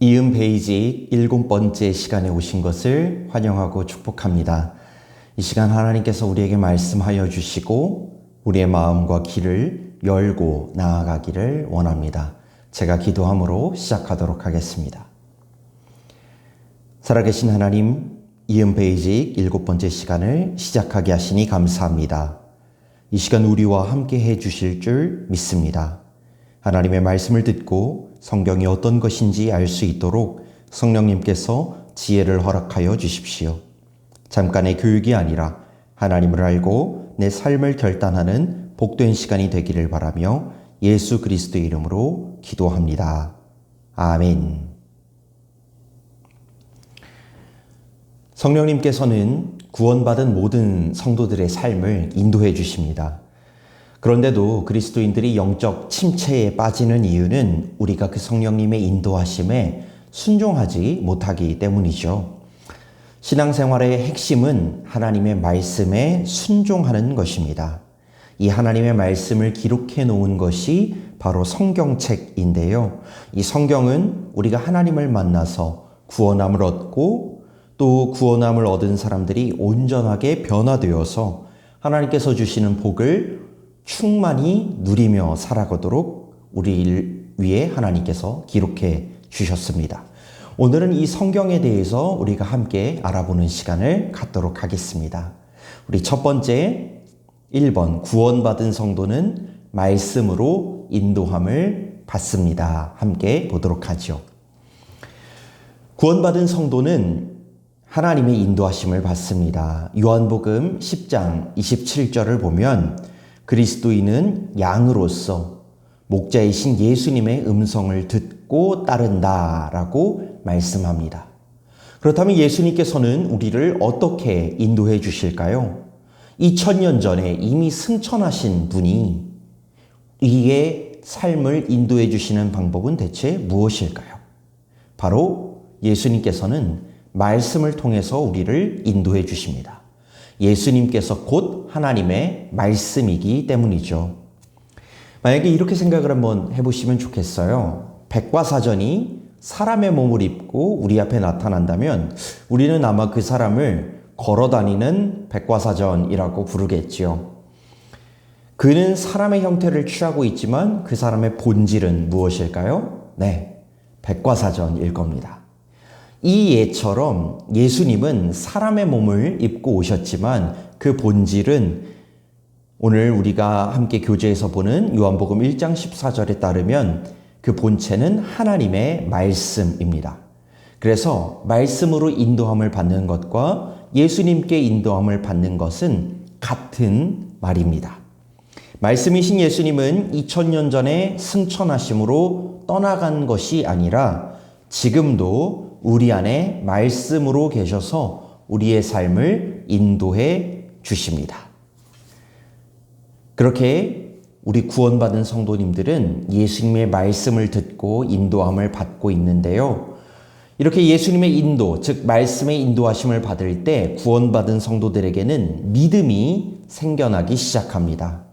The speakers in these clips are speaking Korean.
이음 베이직 7번째 시간에 오신 것을 환영하고 축복합니다. 이 시간 하나님께서 우리에게 말씀하여 주시고 우리의 마음과 귀를 열고 나아가기를 원합니다. 제가 기도함으로 시작하도록 하겠습니다. 살아계신 하나님, 이음 베이직 7번째 시간을 시작하게 하시니 감사합니다. 이 시간 우리와 함께 해 주실 줄 믿습니다. 하나님의 말씀을 듣고 성경이 어떤 것인지 알 수 있도록 성령님께서 지혜를 허락하여 주십시오. 잠깐의 교육이 아니라 하나님을 알고 내 삶을 결단하는 복된 시간이 되기를 바라며 예수 그리스도의 이름으로 기도합니다. 아멘. 성령님께서는 구원받은 모든 성도들의 삶을 인도해 주십니다. 그런데도 그리스도인들이 영적 침체에 빠지는 이유는 우리가 그 성령님의 인도하심에 순종하지 못하기 때문이죠. 신앙생활의 핵심은 하나님의 말씀에 순종하는 것입니다. 이 하나님의 말씀을 기록해 놓은 것이 바로 성경책인데요. 이 성경은 우리가 하나님을 만나서 구원함을 얻고 또 구원함을 얻은 사람들이 온전하게 변화되어서 하나님께서 주시는 복을 충만히 누리며 살아가도록 우리 위에 하나님께서 기록해 주셨습니다. 오늘은 이 성경에 대해서 우리가 함께 알아보는 시간을 갖도록 하겠습니다. 우리 첫 번째 1번 구원받은 성도는 말씀으로 인도함을 받습니다. 함께 보도록 하죠. 구원받은 성도는 하나님의 인도하심을 받습니다. 요한복음 10장 27절을 보면 그리스도인은 양으로서 목자이신 예수님의 음성을 듣고 따른다라고 말씀합니다. 그렇다면 예수님께서는 우리를 어떻게 인도해 주실까요? 2000년 전에 이미 승천하신 분이 우리의 삶을 인도해 주시는 방법은 대체 무엇일까요? 바로 예수님께서는 말씀을 통해서 우리를 인도해 주십니다. 예수님께서 곧 하나님의 말씀이기 때문이죠. 만약에 이렇게 생각을 한번 해보시면 좋겠어요. 백과사전이 사람의 몸을 입고 우리 앞에 나타난다면 우리는 아마 그 사람을 걸어다니는 백과사전이라고 부르겠지요. 그는 사람의 형태를 취하고 있지만 그 사람의 본질은 무엇일까요? 네, 백과사전일 겁니다. 이 예처럼 예수님은 사람의 몸을 입고 오셨지만 그 본질은 오늘 우리가 함께 교재에서 보는 요한복음 1장 14절에 따르면 그 본체는 하나님의 말씀입니다. 그래서 말씀으로 인도함을 받는 것과 예수님께 인도함을 받는 것은 같은 말입니다. 말씀이신 예수님은 2000년 전에 승천하심으로 떠나간 것이 아니라 지금도 우리 안에 말씀으로 계셔서 우리의 삶을 인도해 주십니다. 그렇게 우리 구원받은 성도님들은 예수님의 말씀을 듣고 인도함을 받고 있는데요. 이렇게 예수님의 인도, 즉 말씀의 인도하심을 받을 때 구원받은 성도들에게는 믿음이 생겨나기 시작합니다.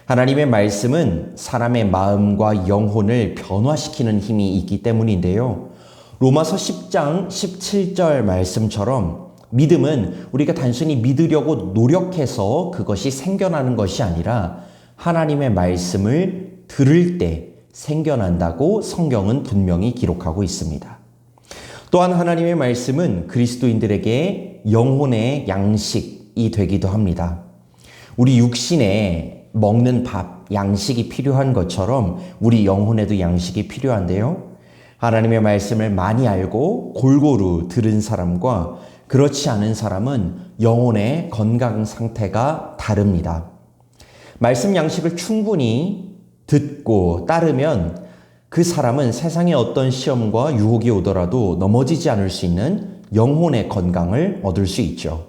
하나님의 말씀은 사람의 마음과 영혼을 변화시키는 힘이 있기 때문인데요. 로마서 10장 17절 말씀처럼 믿음은 우리가 단순히 믿으려고 노력해서 그것이 생겨나는 것이 아니라 하나님의 말씀을 들을 때 생겨난다고 성경은 분명히 기록하고 있습니다. 또한 하나님의 말씀은 그리스도인들에게 영혼의 양식이 되기도 합니다. 우리 육신에 먹는 밥, 양식이 필요한 것처럼 우리 영혼에도 양식이 필요한데요. 하나님의 말씀을 많이 알고 골고루 들은 사람과 그렇지 않은 사람은 영혼의 건강 상태가 다릅니다. 말씀 양식을 충분히 듣고 따르면 그 사람은 세상의 어떤 시험과 유혹이 오더라도 넘어지지 않을 수 있는 영혼의 건강을 얻을 수 있죠.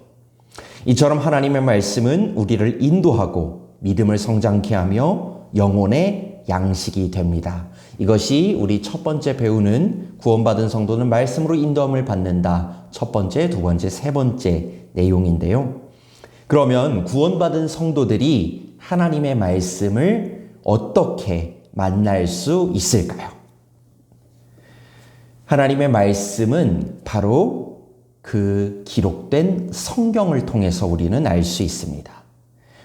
이처럼 하나님의 말씀은 우리를 인도하고 믿음을 성장케 하며 영혼의 양식이 됩니다. 이것이 우리 첫 번째 배우는 구원받은 성도는 말씀으로 인도함을 받는다. 첫 번째, 두 번째, 세 번째 내용인데요. 그러면 구원받은 성도들이 하나님의 말씀을 어떻게 만날 수 있을까요? 하나님의 말씀은 바로 그 기록된 성경을 통해서 우리는 알 수 있습니다.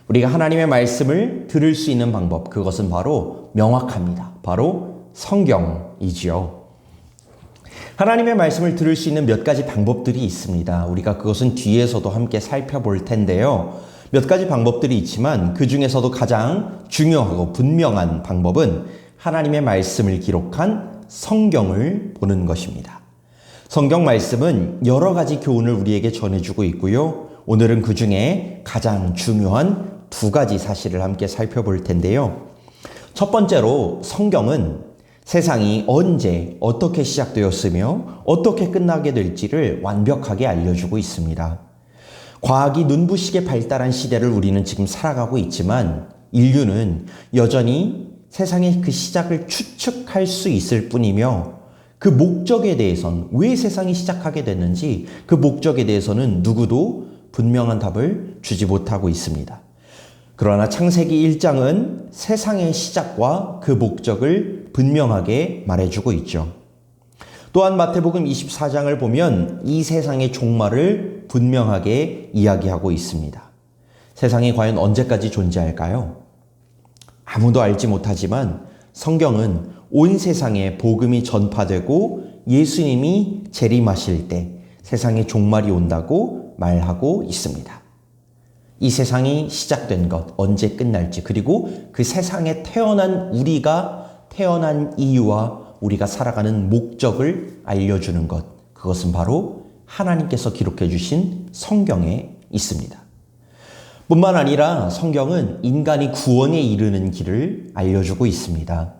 우리가 하나님의 말씀을 들을 수 있는 방법, 그것은 바로 명확합니다. 바로 성경이지요. 하나님의 말씀을 들을 수 있는 몇 가지 방법들이 있습니다. 우리가 그것은 뒤에서도 함께 살펴볼 텐데요. 몇 가지 방법들이 있지만 그 중에서도 가장 중요하고 분명한 방법은 하나님의 말씀을 기록한 성경을 보는 것입니다. 성경 말씀은 여러 가지 교훈을 우리에게 전해주고 있고요. 오늘은 그 중에 가장 중요한 두 가지 사실을 함께 살펴볼 텐데요. 첫 번째로 성경은 세상이 언제 어떻게 시작되었으며 어떻게 끝나게 될지를 완벽하게 알려주고 있습니다. 과학이 눈부시게 발달한 시대를 우리는 지금 살아가고 있지만 인류는 여전히 세상의 그 시작을 추측할 수 있을 뿐이며 그 목적에 대해서는 왜 세상이 시작하게 됐는지 그 목적에 대해서는 누구도 분명한 답을 주지 못하고 있습니다. 그러나 창세기 1장은 세상의 시작과 그 목적을 분명하게 말해주고 있죠. 또한 마태복음 24장을 보면 이 세상의 종말을 분명하게 이야기하고 있습니다. 세상이 과연 언제까지 존재할까요? 아무도 알지 못하지만 성경은 온 세상에 복음이 전파되고 예수님이 재림하실 때 세상의 종말이 온다고 말하고 있습니다. 이 세상이 시작된 것, 언제 끝날지, 그리고 그 세상에 태어난 우리가 태어난 이유와 우리가 살아가는 목적을 알려주는 것, 그것은 바로 하나님께서 기록해 주신 성경에 있습니다. 뿐만 아니라 성경은 인간이 구원에 이르는 길을 알려주고 있습니다.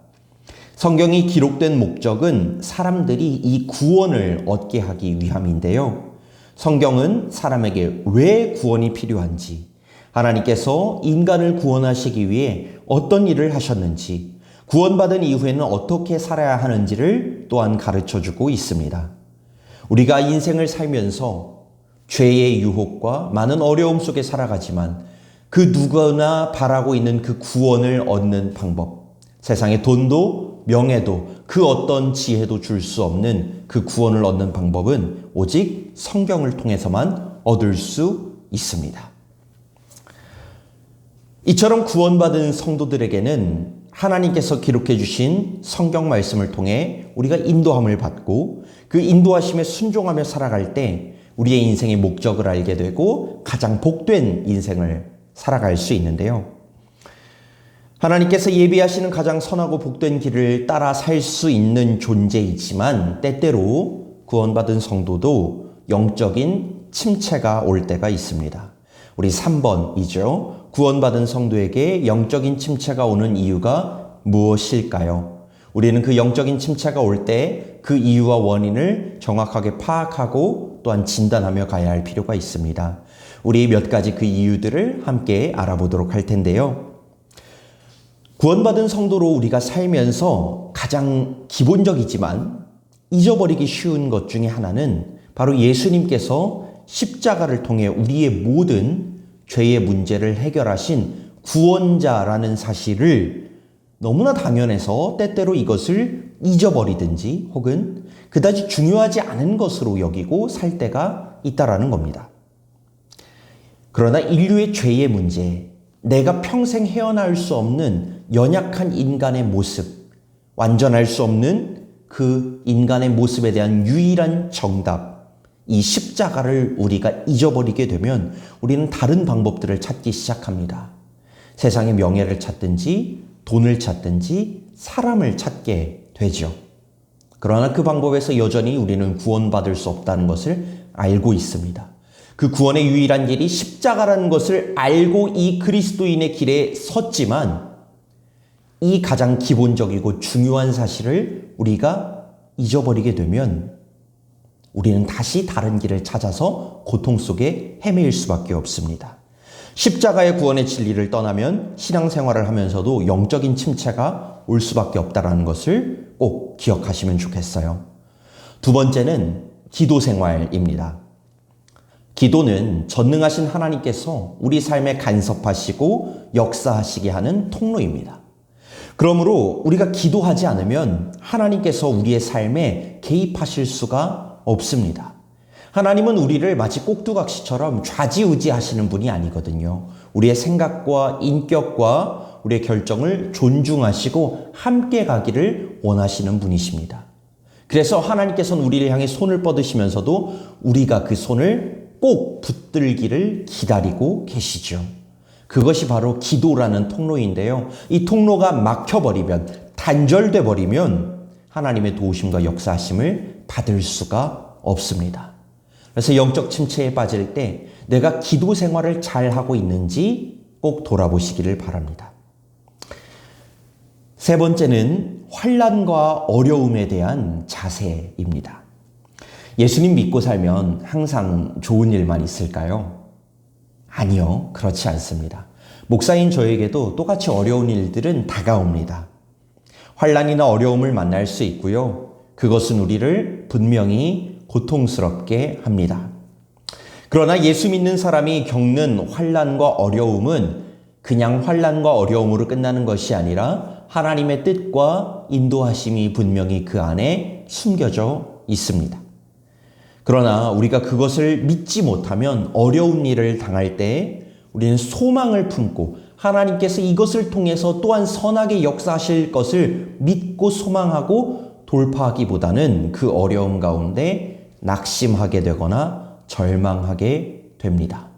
성경이 기록된 목적은 사람들이 이 구원을 얻게 하기 위함인데요. 성경은 사람에게 왜 구원이 필요한지, 하나님께서 인간을 구원하시기 위해 어떤 일을 하셨는지, 구원받은 이후에는 어떻게 살아야 하는지를 또한 가르쳐주고 있습니다. 우리가 인생을 살면서 죄의 유혹과 많은 어려움 속에 살아가지만 그 누구나 바라고 있는 그 구원을 얻는 방법, 세상에 돈도 명예도 그 어떤 지혜도 줄 수 없는 그 구원을 얻는 방법은 오직 성경을 통해서만 얻을 수 있습니다. 이처럼 구원받은 성도들에게는 하나님께서 기록해 주신 성경 말씀을 통해 우리가 인도함을 받고 그 인도하심에 순종하며 살아갈 때 우리의 인생의 목적을 알게 되고 가장 복된 인생을 살아갈 수 있는데요. 하나님께서 예비하시는 가장 선하고 복된 길을 따라 살 수 있는 존재이지만 때때로 구원받은 성도도 영적인 침체가 올 때가 있습니다. 우리 3번이죠. 구원받은 성도에게 영적인 침체가 오는 이유가 무엇일까요? 우리는 그 영적인 침체가 올 때 그 이유와 원인을 정확하게 파악하고 또한 진단하며 가야 할 필요가 있습니다. 우리 몇 가지 그 이유들을 함께 알아보도록 할 텐데요. 구원받은 성도로 우리가 살면서 가장 기본적이지만 잊어버리기 쉬운 것 중에 하나는 바로 예수님께서 십자가를 통해 우리의 모든 죄의 문제를 해결하신 구원자라는 사실을 너무나 당연해서 때때로 이것을 잊어버리든지 혹은 그다지 중요하지 않은 것으로 여기고 살 때가 있다라는 겁니다. 그러나 인류의 죄의 문제, 내가 평생 헤어나올 수 없는 연약한 인간의 모습, 완전할 수 없는 그 인간의 모습에 대한 유일한 정답, 이 십자가를 우리가 잊어버리게 되면 우리는 다른 방법들을 찾기 시작합니다. 세상의 명예를 찾든지 돈을 찾든지 사람을 찾게 되죠. 그러나 그 방법에서 여전히 우리는 구원받을 수 없다는 것을 알고 있습니다. 그 구원의 유일한 길이 십자가라는 것을 알고 이 그리스도인의 길에 섰지만 이 가장 기본적이고 중요한 사실을 우리가 잊어버리게 되면 우리는 다시 다른 길을 찾아서 고통 속에 헤매일 수밖에 없습니다. 십자가의 구원의 진리를 떠나면 신앙생활을 하면서도 영적인 침체가 올 수밖에 없다는 것을 꼭 기억하시면 좋겠어요. 두 번째는 기도 생활입니다. 기도는 전능하신 하나님께서 우리 삶에 간섭하시고 역사하시게 하는 통로입니다. 그러므로 우리가 기도하지 않으면 하나님께서 우리의 삶에 개입하실 수가 없습니다. 하나님은 우리를 마치 꼭두각시처럼 좌지우지하시는 분이 아니거든요. 우리의 생각과 인격과 우리의 결정을 존중하시고 함께 가기를 원하시는 분이십니다. 그래서 하나님께서는 우리를 향해 손을 뻗으시면서도 우리가 그 손을 꼭 붙들기를 기다리고 계시죠. 그것이 바로 기도라는 통로인데요. 이 통로가 막혀버리면, 단절돼 버리면 하나님의 도우심과 역사하심을 받을 수가 없습니다. 그래서 영적 침체에 빠질 때 내가 기도 생활을 잘 하고 있는지 꼭 돌아보시기를 바랍니다. 세 번째는 환난과 어려움에 대한 자세입니다. 예수님 믿고 살면 항상 좋은 일만 있을까요? 아니요, 그렇지 않습니다. 목사인 저에게도 똑같이 어려운 일들은 다가옵니다. 환난이나 어려움을 만날 수 있고요. 그것은 우리를 분명히 고통스럽게 합니다. 그러나 예수 믿는 사람이 겪는 환난과 어려움은 그냥 환난과 어려움으로 끝나는 것이 아니라 하나님의 뜻과 인도하심이 분명히 그 안에 숨겨져 있습니다. 그러나 우리가 그것을 믿지 못하면 어려운 일을 당할 때 우리는 소망을 품고 하나님께서 이것을 통해서 또한 선하게 역사하실 것을 믿고 소망하고 돌파하기보다는 그 어려움 가운데 낙심하게 되거나 절망하게 됩니다.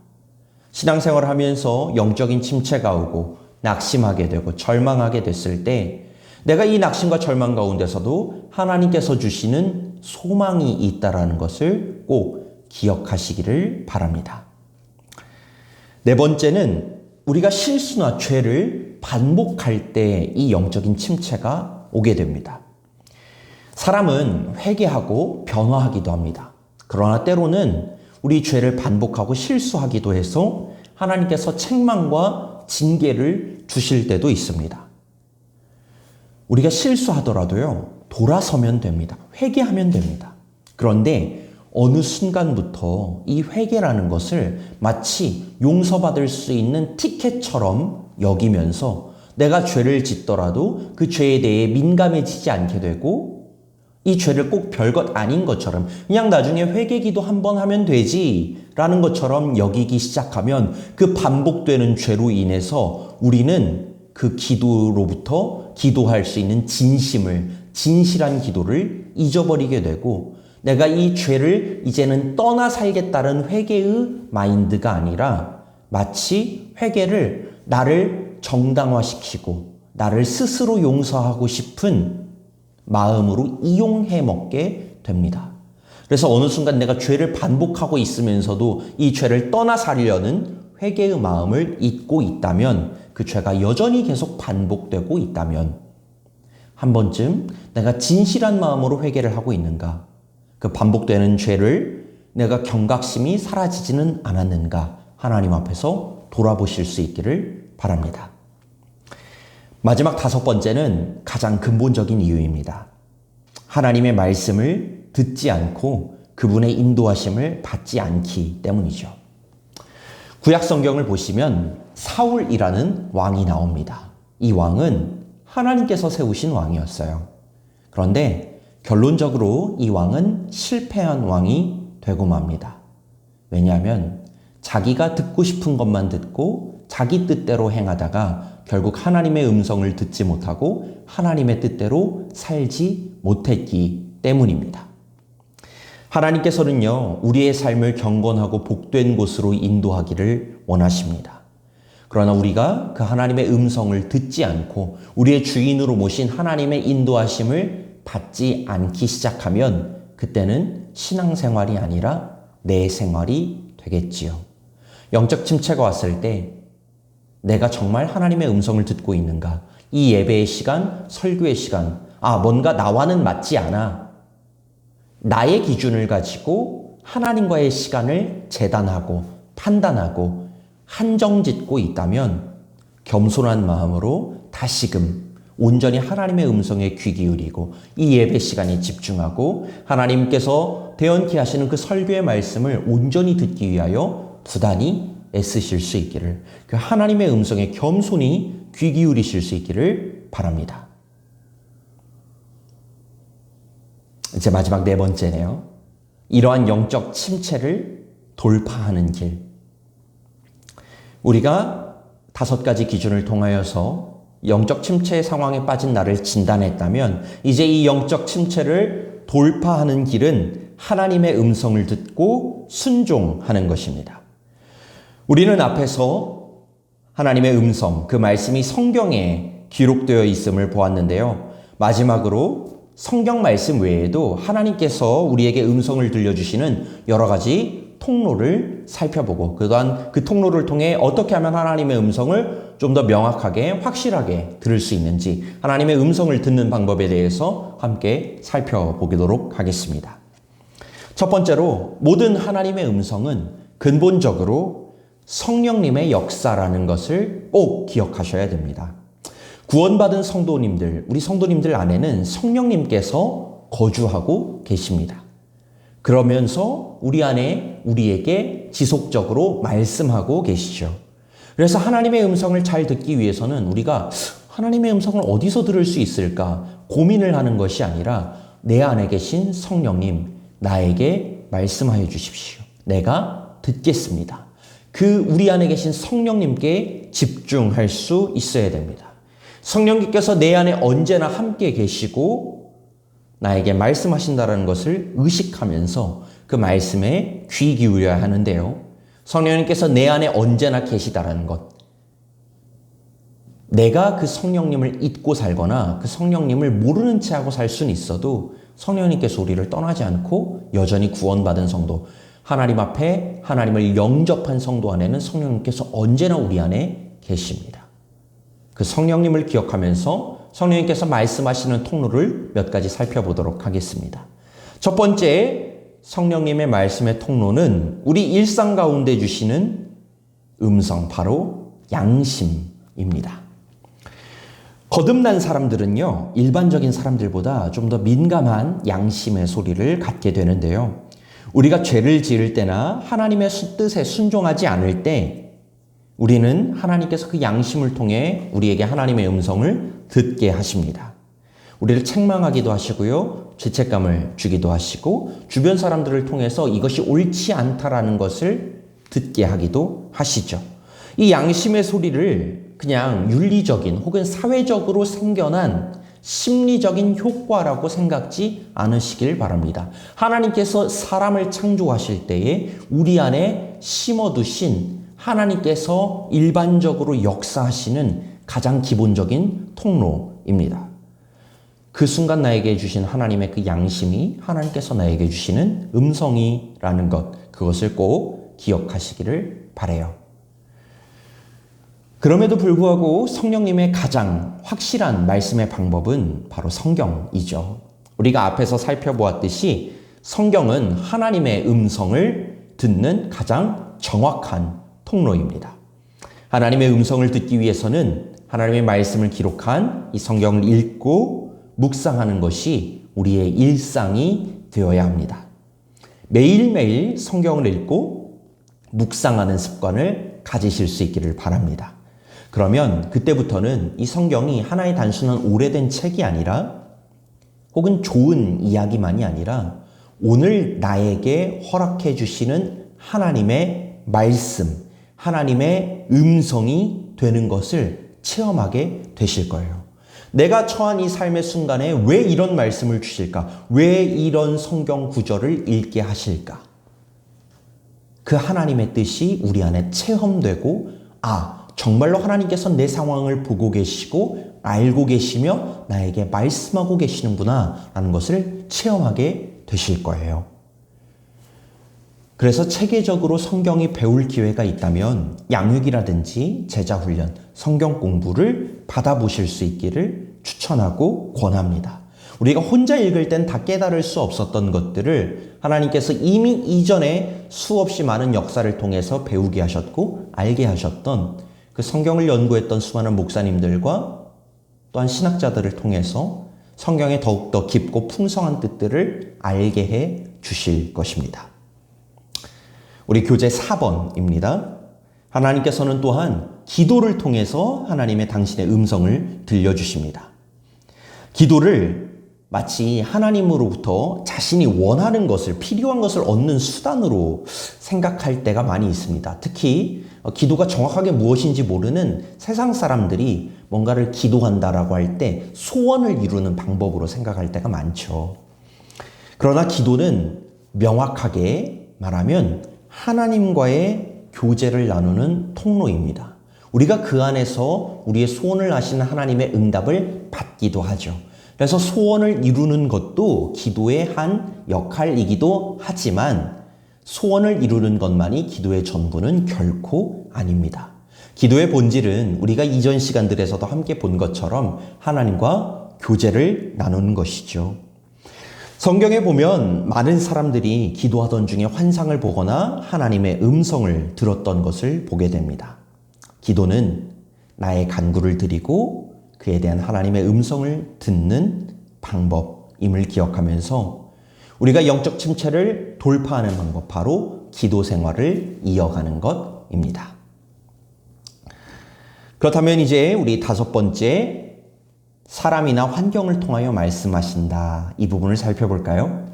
신앙생활을 하면서 영적인 침체가 오고 낙심하게 되고 절망하게 됐을 때 내가 이 낙심과 절망 가운데서도 하나님께서 주시는 소망이 있다는 것을 꼭 기억하시기를 바랍니다. 네 번째는 우리가 실수나 죄를 반복할 때 이 영적인 침체가 오게 됩니다. 사람은 회개하고 변화하기도 합니다. 그러나 때로는 우리 죄를 반복하고 실수하기도 해서 하나님께서 책망과 징계를 주실 때도 있습니다. 우리가 실수하더라도요, 돌아서면 됩니다. 회개하면 됩니다. 그런데 어느 순간부터 이 회개라는 것을 마치 용서받을 수 있는 티켓처럼 여기면서 내가 죄를 짓더라도 그 죄에 대해 민감해지지 않게 되고 이 죄를 꼭 별것 아닌 것처럼 그냥 나중에 회개기도 한번 하면 되지 라는 것처럼 여기기 시작하면 그 반복되는 죄로 인해서 우리는 그 기도로부터 기도할 수 있는 진실한 기도를 잊어버리게 되고 내가 이 죄를 이제는 떠나 살겠다는 회개의 마인드가 아니라 마치 회개를 나를 정당화시키고 나를 스스로 용서하고 싶은 마음으로 이용해 먹게 됩니다. 그래서 어느 순간 내가 죄를 반복하고 있으면서도 이 죄를 떠나 살려는 회개의 마음을 잊고 있다면 그 죄가 여전히 계속 반복되고 있다면 한 번쯤 내가 진실한 마음으로 회개를 하고 있는가? 그 반복되는 죄를 내가 경각심이 사라지지는 않았는가? 하나님 앞에서 돌아보실 수 있기를 바랍니다. 마지막 다섯 번째는 가장 근본적인 이유입니다. 하나님의 말씀을 듣지 않고 그분의 인도하심을 받지 않기 때문이죠. 구약 성경을 보시면 사울이라는 왕이 나옵니다. 이 왕은 하나님께서 세우신 왕이었어요. 그런데 결론적으로 이 왕은 실패한 왕이 되고 맙니다. 왜냐하면 자기가 듣고 싶은 것만 듣고 자기 뜻대로 행하다가 결국 하나님의 음성을 듣지 못하고 하나님의 뜻대로 살지 못했기 때문입니다. 하나님께서는요, 우리의 삶을 경건하고 복된 곳으로 인도하기를 원하십니다. 그러나 우리가 그 하나님의 음성을 듣지 않고 우리의 주인으로 모신 하나님의 인도하심을 받지 않기 시작하면 그때는 신앙생활이 아니라 내 생활이 되겠지요. 영적 침체가 왔을 때 내가 정말 하나님의 음성을 듣고 있는가? 이 예배의 시간, 설교의 시간, 뭔가 나와는 맞지 않아. 나의 기준을 가지고 하나님과의 시간을 재단하고 판단하고 한정짓고 있다면 겸손한 마음으로 다시금 온전히 하나님의 음성에 귀 기울이고 이 예배 시간에 집중하고 하나님께서 대언케 하시는 그 설교의 말씀을 온전히 듣기 위하여 부단히 애쓰실 수 있기를, 그 하나님의 음성에 겸손히 귀 기울이실 수 있기를 바랍니다. 이제 마지막 네 번째네요. 이러한 영적 침체를 돌파하는 길. 우리가 5가지 기준을 통하여서 영적 침체 상황에 빠진 나를 진단했다면 이제 이 영적 침체를 돌파하는 길은 하나님의 음성을 듣고 순종하는 것입니다. 우리는 앞에서 하나님의 음성, 그 말씀이 성경에 기록되어 있음을 보았는데요. 마지막으로 성경 말씀 외에도 하나님께서 우리에게 음성을 들려주시는 여러 가지 통로를 살펴보고 그동안 그 통로를 통해 어떻게 하면 하나님의 음성을 좀 더 명확하게 확실하게 들을 수 있는지 하나님의 음성을 듣는 방법에 대해서 함께 살펴보도록 하겠습니다. 첫 번째로 모든 하나님의 음성은 근본적으로 성령님의 역사라는 것을 꼭 기억하셔야 됩니다. 구원받은 성도님들, 우리 성도님들 안에는 성령님께서 거주하고 계십니다. 그러면서 우리 안에 우리에게 지속적으로 말씀하고 계시죠. 그래서 하나님의 음성을 잘 듣기 위해서는 우리가 하나님의 음성을 어디서 들을 수 있을까 고민을 하는 것이 아니라 내 안에 계신 성령님, 나에게 말씀하여 주십시오. 내가 듣겠습니다. 그 우리 안에 계신 성령님께 집중할 수 있어야 됩니다. 성령님께서 내 안에 언제나 함께 계시고 나에게 말씀하신다는 것을 의식하면서 그 말씀에 귀 기울여야 하는데요. 성령님께서 내 안에 언제나 계시다라는 것. 내가 그 성령님을 잊고 살거나 그 성령님을 모르는 채 하고 살 수는 있어도 성령님께서 우리를 떠나지 않고 여전히 구원받은 성도, 하나님 앞에 하나님을 영접한 성도 안에는 성령님께서 언제나 우리 안에 계십니다. 그 성령님을 기억하면서 성령님께서 말씀하시는 통로를 몇 가지 살펴보도록 하겠습니다. 첫 번째, 성령님의 말씀의 통로는 우리 일상 가운데 주시는 음성, 바로 양심입니다. 거듭난 사람들은요, 일반적인 사람들보다 좀 더 민감한 양심의 소리를 갖게 되는데요. 우리가 죄를 지을 때나 하나님의 뜻에 순종하지 않을 때 우리는 하나님께서 그 양심을 통해 우리에게 하나님의 음성을 듣게 하십니다. 우리를 책망하기도 하시고요. 죄책감을 주기도 하시고 주변 사람들을 통해서 이것이 옳지 않다라는 것을 듣게 하기도 하시죠. 이 양심의 소리를 그냥 윤리적인 혹은 사회적으로 생겨난 심리적인 효과라고 생각지 않으시길 바랍니다. 하나님께서 사람을 창조하실 때에 우리 안에 심어두신 하나님께서 일반적으로 역사하시는 가장 기본적인 통로입니다. 그 순간 나에게 주신 하나님의 그 양심이 하나님께서 나에게 주시는 음성이라는 것, 그것을 꼭 기억하시기를 바라요. 그럼에도 불구하고 성령님의 가장 확실한 말씀의 방법은 바로 성경이죠. 우리가 앞에서 살펴보았듯이 성경은 하나님의 음성을 듣는 가장 정확한 통로입니다. 하나님의 음성을 듣기 위해서는 하나님의 말씀을 기록한 이 성경을 읽고 묵상하는 것이 우리의 일상이 되어야 합니다. 매일매일 성경을 읽고 묵상하는 습관을 가지실 수 있기를 바랍니다. 그러면 그때부터는 이 성경이 하나의 단순한 오래된 책이 아니라 혹은 좋은 이야기만이 아니라 오늘 나에게 허락해 주시는 하나님의 말씀, 하나님의 음성이 되는 것을 체험하게 되실 거예요. 내가 처한 이 삶의 순간에 왜 이런 말씀을 주실까? 왜 이런 성경 구절을 읽게 하실까? 그 하나님의 뜻이 우리 안에 체험되고 정말로 하나님께서 내 상황을 보고 계시고 알고 계시며 나에게 말씀하고 계시는구나 라는 것을 체험하게 되실 거예요. 그래서 체계적으로 성경이 배울 기회가 있다면 양육이라든지 제자훈련, 성경 공부를 받아보실 수 있기를 추천하고 권합니다. 우리가 혼자 읽을 땐 다 깨달을 수 없었던 것들을 하나님께서 이미 이전에 수없이 많은 역사를 통해서 배우게 하셨고 알게 하셨던 그 성경을 연구했던 수많은 목사님들과 또한 신학자들을 통해서 성경의 더욱더 깊고 풍성한 뜻들을 알게 해 주실 것입니다. 우리 교재 4번입니다. 하나님께서는 또한 기도를 통해서 하나님의 당신의 음성을 들려주십니다. 기도를 마치 하나님으로부터 자신이 원하는 것을, 필요한 것을 얻는 수단으로 생각할 때가 많이 있습니다. 특히 기도가 정확하게 무엇인지 모르는 세상 사람들이 뭔가를 기도한다라고 할 때 소원을 이루는 방법으로 생각할 때가 많죠. 그러나 기도는 명확하게 말하면 하나님과의 교제를 나누는 통로입니다. 우리가 그 안에서 우리의 소원을 아시는 하나님의 응답을 받기도 하죠. 그래서 소원을 이루는 것도 기도의 한 역할이기도 하지만 소원을 이루는 것만이 기도의 전부는 결코 아닙니다. 기도의 본질은 우리가 이전 시간들에서도 함께 본 것처럼 하나님과 교제를 나누는 것이죠. 성경에 보면 많은 사람들이 기도하던 중에 환상을 보거나 하나님의 음성을 들었던 것을 보게 됩니다. 기도는 나의 간구를 드리고 그에 대한 하나님의 음성을 듣는 방법임을 기억하면서 우리가 영적 침체를 돌파하는 방법, 바로 기도 생활을 이어가는 것입니다. 그렇다면 이제 우리 다섯 번째, 사람이나 환경을 통하여 말씀하신다. 이 부분을 살펴볼까요?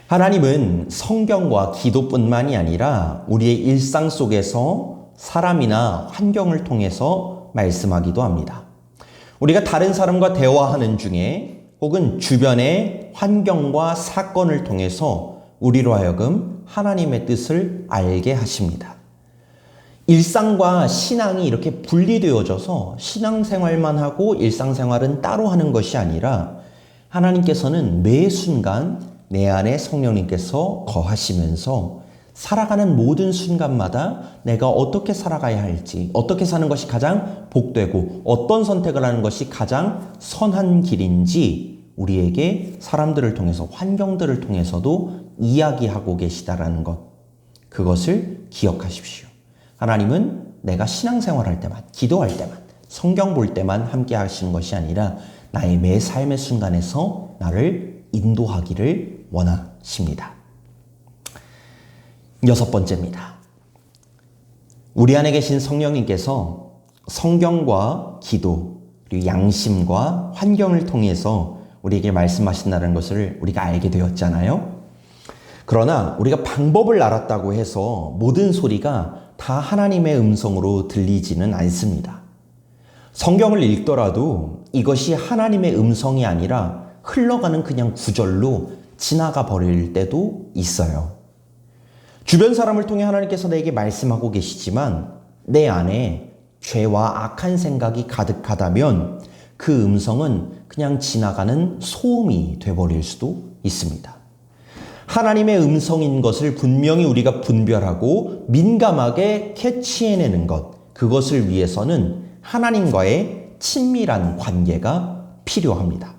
하나님은 성경과 기도뿐만이 아니라 우리의 일상 속에서 사람이나 환경을 통해서 말씀하기도 합니다. 우리가 다른 사람과 대화하는 중에 혹은 주변의 환경과 사건을 통해서 우리로 하여금 하나님의 뜻을 알게 하십니다. 일상과 신앙이 이렇게 분리되어져서 신앙생활만 하고 일상생활은 따로 하는 것이 아니라 하나님께서는 매 순간 내 안에 성령님께서 거하시면서 살아가는 모든 순간마다 내가 어떻게 살아가야 할지, 어떻게 사는 것이 가장 복되고 어떤 선택을 하는 것이 가장 선한 길인지 우리에게 사람들을 통해서, 환경들을 통해서도 이야기하고 계시다라는 것, 그것을 기억하십시오. 하나님은 내가 신앙생활할 때만, 기도할 때만, 성경 볼 때만 함께 하시는 것이 아니라 나의 매 삶의 순간에서 나를 인도하기를 원하십니다. 여섯 번째입니다. 우리 안에 계신 성령님께서 성경과 기도, 그리고 양심과 환경을 통해서 우리에게 말씀하신다는 것을 우리가 알게 되었잖아요. 그러나 우리가 방법을 알았다고 해서 모든 소리가 다 하나님의 음성으로 들리지는 않습니다. 성경을 읽더라도 이것이 하나님의 음성이 아니라 흘러가는 그냥 구절로 지나가 버릴 때도 있어요. 주변 사람을 통해 하나님께서 내게 말씀하고 계시지만 내 안에 죄와 악한 생각이 가득하다면 그 음성은 그냥 지나가는 소음이 돼버릴 수도 있습니다. 하나님의 음성인 것을 분명히 우리가 분별하고 민감하게 캐치해내는 것, 그것을 위해서는 하나님과의 친밀한 관계가 필요합니다.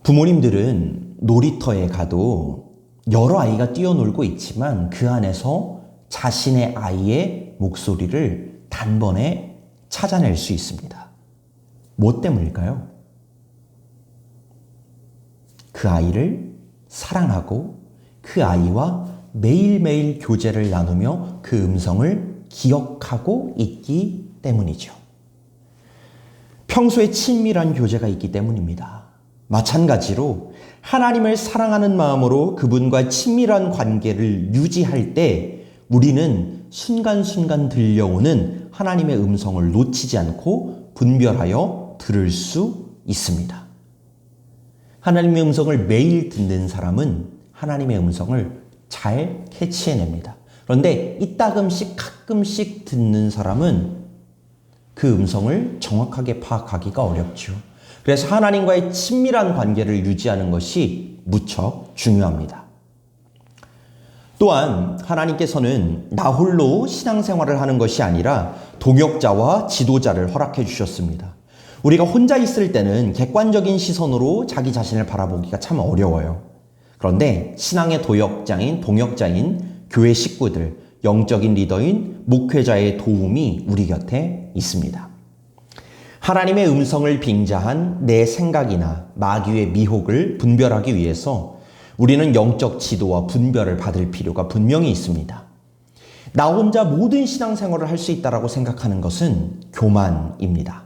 부모님들은 놀이터에 가도 여러 아이가 뛰어놀고 있지만 그 안에서 자신의 아이의 목소리를 단번에 찾아낼 수 있습니다. 뭐 때문일까요? 그 아이를 사랑하고 그 아이와 매일매일 교제를 나누며 그 음성을 기억하고 있기 때문이죠. 평소에 친밀한 교제가 있기 때문입니다. 마찬가지로 하나님을 사랑하는 마음으로 그분과 친밀한 관계를 유지할 때 우리는 순간순간 들려오는 하나님의 음성을 놓치지 않고 분별하여 들을 수 있습니다. 하나님의 음성을 매일 듣는 사람은 하나님의 음성을 잘 캐치해냅니다. 그런데 이따금씩 가끔씩 듣는 사람은 그 음성을 정확하게 파악하기가 어렵죠. 그래서 하나님과의 친밀한 관계를 유지하는 것이 무척 중요합니다. 또한 하나님께서는 나 홀로 신앙생활을 하는 것이 아니라 동역자와 지도자를 허락해 주셨습니다. 우리가 혼자 있을 때는 객관적인 시선으로 자기 자신을 바라보기가 참 어려워요. 그런데 신앙의 동역자인 교회 식구들, 영적인 리더인 목회자의 도움이 우리 곁에 있습니다. 하나님의 음성을 빙자한 내 생각이나 마귀의 미혹을 분별하기 위해서 우리는 영적 지도와 분별을 받을 필요가 분명히 있습니다. 나 혼자 모든 신앙생활을 할 수 있다라고 생각하는 것은 교만입니다.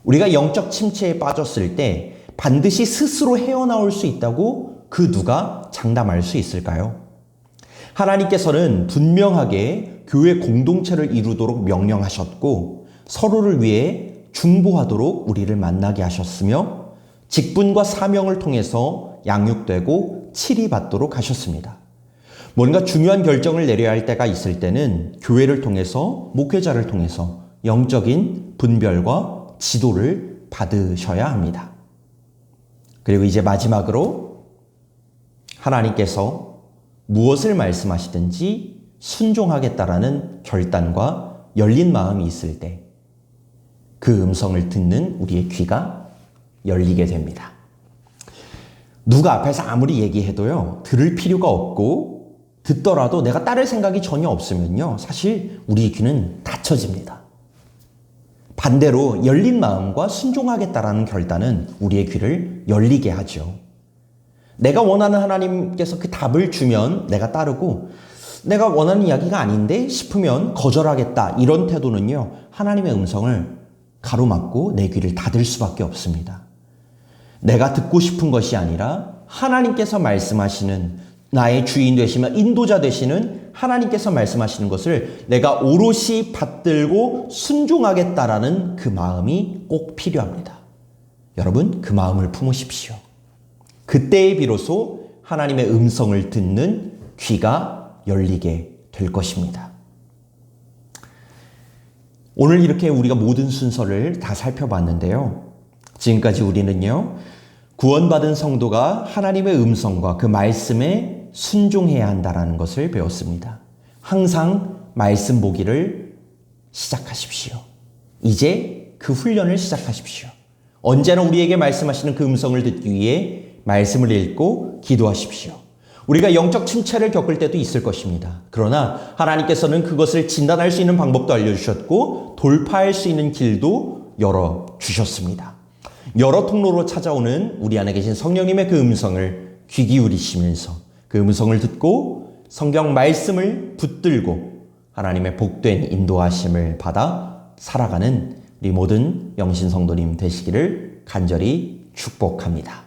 우리가 영적 침체에 빠졌을 때 반드시 스스로 헤어나올 수 있다고 그 누가 장담할 수 있을까요? 하나님께서는 분명하게 교회 공동체를 이루도록 명령하셨고 서로를 위해 중보하도록 우리를 만나게 하셨으며 직분과 사명을 통해서 양육되고 치리받도록 하셨습니다. 뭔가 중요한 결정을 내려야 할 때가 있을 때는 교회를 통해서, 목회자를 통해서 영적인 분별과 지도를 받으셔야 합니다. 그리고 이제 마지막으로 하나님께서 무엇을 말씀하시든지 순종하겠다라는 결단과 열린 마음이 있을 때 그 음성을 듣는 우리의 귀가 열리게 됩니다. 누가 앞에서 아무리 얘기해도요, 들을 필요가 없고 듣더라도 내가 따를 생각이 전혀 없으면요, 사실 우리 귀는 닫혀집니다. 반대로 열린 마음과 순종하겠다라는 결단은 우리의 귀를 열리게 하죠. 내가 원하는 하나님께서 그 답을 주면 내가 따르고 내가 원하는 이야기가 아닌데 싶으면 거절하겠다, 이런 태도는요, 하나님의 음성을 가로막고 내 귀를 닫을 수밖에 없습니다. 내가 듣고 싶은 것이 아니라 하나님께서 말씀하시는, 나의 주인 되시며 인도자 되시는 하나님께서 말씀하시는 것을 내가 오롯이 받들고 순종하겠다라는 그 마음이 꼭 필요합니다. 여러분, 그 마음을 품으십시오. 그때에 비로소 하나님의 음성을 듣는 귀가 열리게 될 것입니다. 오늘 이렇게 우리가 모든 순서를 다 살펴봤는데요. 지금까지 우리는요, 구원받은 성도가 하나님의 음성과 그 말씀에 순종해야 한다는 것을 배웠습니다. 항상 말씀 보기를 시작하십시오. 이제 그 훈련을 시작하십시오. 언제나 우리에게 말씀하시는 그 음성을 듣기 위해 말씀을 읽고 기도하십시오. 우리가 영적 침체를 겪을 때도 있을 것입니다. 그러나 하나님께서는 그것을 진단할 수 있는 방법도 알려주셨고 돌파할 수 있는 길도 열어주셨습니다. 여러 통로로 찾아오는 우리 안에 계신 성령님의 그 음성을 귀 기울이시면서 그 음성을 듣고 성경 말씀을 붙들고 하나님의 복된 인도하심을 받아 살아가는 우리 모든 영신 성도님 되시기를 간절히 축복합니다.